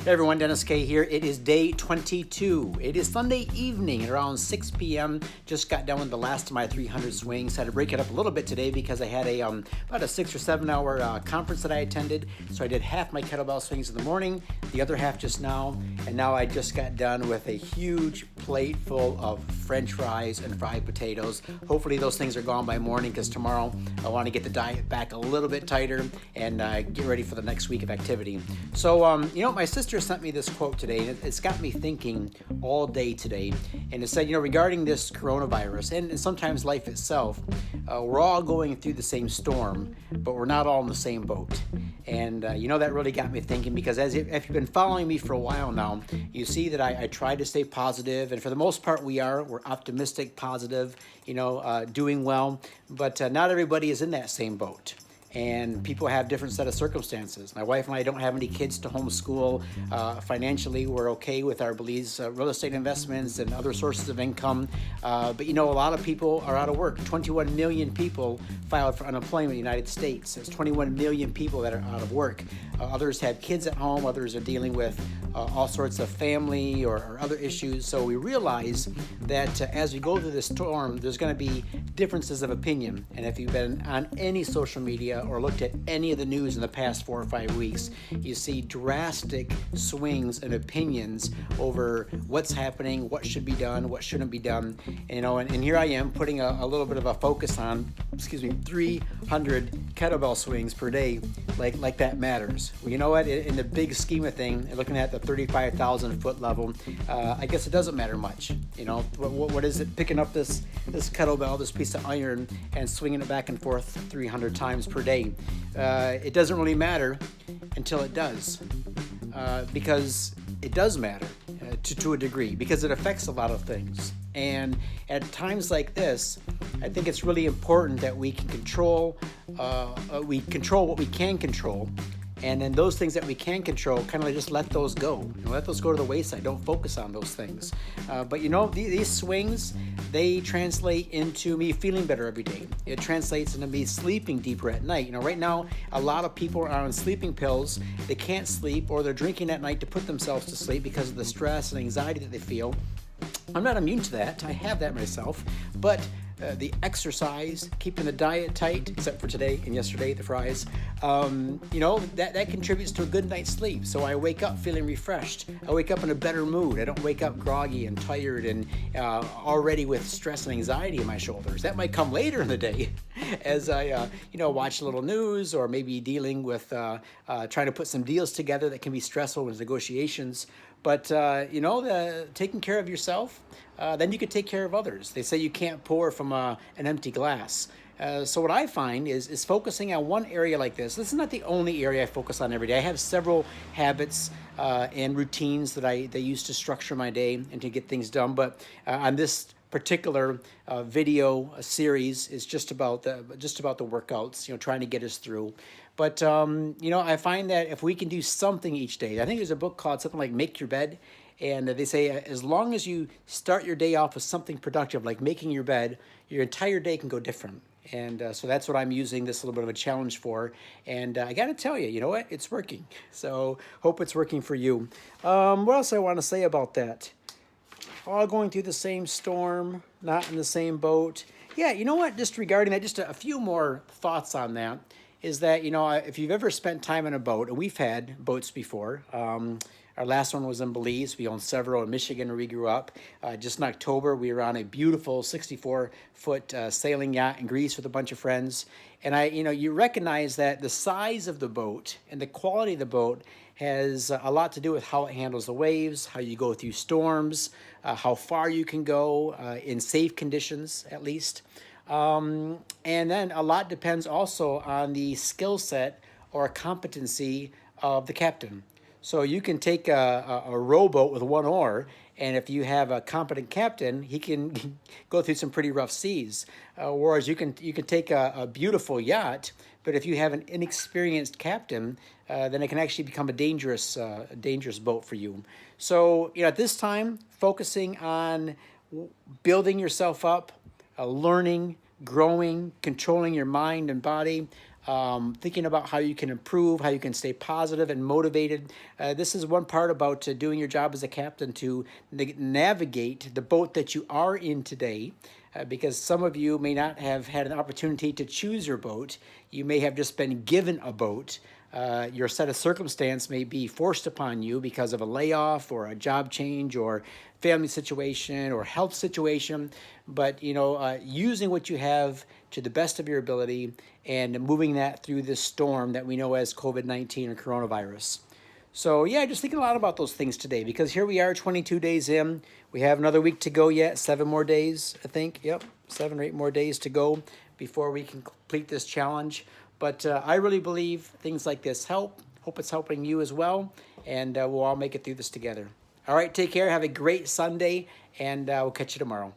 Hey everyone, Dennis K here. It is day 22. It is Sunday evening at around 6 p.m. Just got done with the last of my 300 swings. Had to break it up a little bit today because I had about a 6 or 7 hour conference that I attended. So I did half my kettlebell swings in the morning, the other half just now. And now I just got done with a huge plate full of French fries and fried potatoes. Hopefully those things are gone by morning because tomorrow I want to get the diet back a little bit tighter and get ready for the next week of activity. So, my sister sent me this quote today, and it's got me thinking all day today. And it said, regarding this coronavirus and sometimes life itself, we're all going through the same storm, but we're not all in the same boat. And, that really got me thinking because if you've been following me for a while now, you see that I try to stay positive. And for the most part, we're optimistic, positive, doing well. But not everybody is in that same boat. And people have different set of circumstances. My wife and I don't have any kids to homeschool. Financially, we're okay with our beliefs, real estate investments and other sources of income. But a lot of people are out of work. 21 million people filed for unemployment in the United States. There's 21 million people that are out of work. Others have kids at home. Others are dealing with all sorts of family or other issues. So we realize that as we go through this storm, there's going to be differences of opinion. And if you've been on any social media or looked at any of the news in the past 4 or 5 weeks, you see drastic swings in opinions over what's happening, what should be done, what shouldn't be done. And here I am putting a little bit of a focus on, 300 kettlebell swings per day, like that matters. Well, you know what? In the big scheme of things, looking at the 35,000 foot level, I guess it doesn't matter much. What is it? Picking up this kettlebell, this piece of iron, and swinging it back and forth 300 times per day. It doesn't really matter until it does, because it does matter to a degree, because it affects a lot of things. And at times like this, I think it's really important that we can control what we can control. And then those things that we can control, kind of just let those go. Let those go to the wayside. Don't focus on those things. But these swings, they translate into me feeling better every day. It translates into me sleeping deeper at night. Right now, a lot of people are on sleeping pills. They can't sleep, or they're drinking at night to put themselves to sleep because of the stress and anxiety that they feel. I'm not immune to that. I have that myself. But the exercise, keeping the diet tight, except for today and yesterday, the fries, that contributes to a good night's sleep. So I wake up feeling refreshed. I wake up in a better mood. I don't wake up groggy and tired and already with stress and anxiety in my shoulders. That might come later in the day as I, watch a little news or maybe dealing with trying to put some deals together that can be stressful with negotiations. But, taking care of yourself, then you can take care of others. They say you can't pour from an empty glass. So what I find is focusing on one area like this. This is not the only area I focus on every day. I have several habits and routines that I use to structure my day and to get things done. But on this particular video series is just about the workouts, trying to get us through. But, I find that if we can do something each day, I think there's a book called something like Make Your Bed. And they say as long as you start your day off with something productive, like making your bed, your entire day can go different. And so that's what I'm using this little bit of a challenge for. And I got to tell you, what? It's working. So hope it's working for you. What else I want to say about that? All going through the same storm, not in the same boat. Yeah, you know what? Just regarding that, just a few more thoughts on that is that, if you've ever spent time in a boat, and we've had boats before, our last one was in Belize. We owned several in Michigan where we grew up. Just in October, we were on a beautiful 64-foot sailing yacht in Greece with a bunch of friends. And you recognize that the size of the boat and the quality of the boat has a lot to do with how it handles the waves, how you go through storms, how far you can go in safe conditions, at least. And then a lot depends also on the skill set or competency of the captain. So you can take a rowboat with one oar, and if you have a competent captain, he can go through some pretty rough seas. Whereas you can take a beautiful yacht, but if you have an inexperienced captain, then it can actually become a dangerous boat for you. So at this time, focusing on building yourself up, learning, growing, controlling your mind and body. thinking about how you can improve, how you can stay positive and motivated. This is one part about doing your job as a captain to navigate the boat that you are in today. Because some of you may not have had an opportunity to choose your boat. You may have just been given a boat. Your set of circumstance may be forced upon you because of a layoff or a job change or family situation or health situation. But, using what you have to the best of your ability and moving that through this storm that we know as COVID-19 or coronavirus. So yeah, just thinking a lot about those things today because here we are 22 days in. We have another week to go yet, 7 more days, I think. Yep, 7 or 8 more days to go before we can complete this challenge. But I really believe things like this help. Hope it's helping you as well. And we'll all make it through this together. All right, take care. Have a great Sunday, and we'll catch you tomorrow.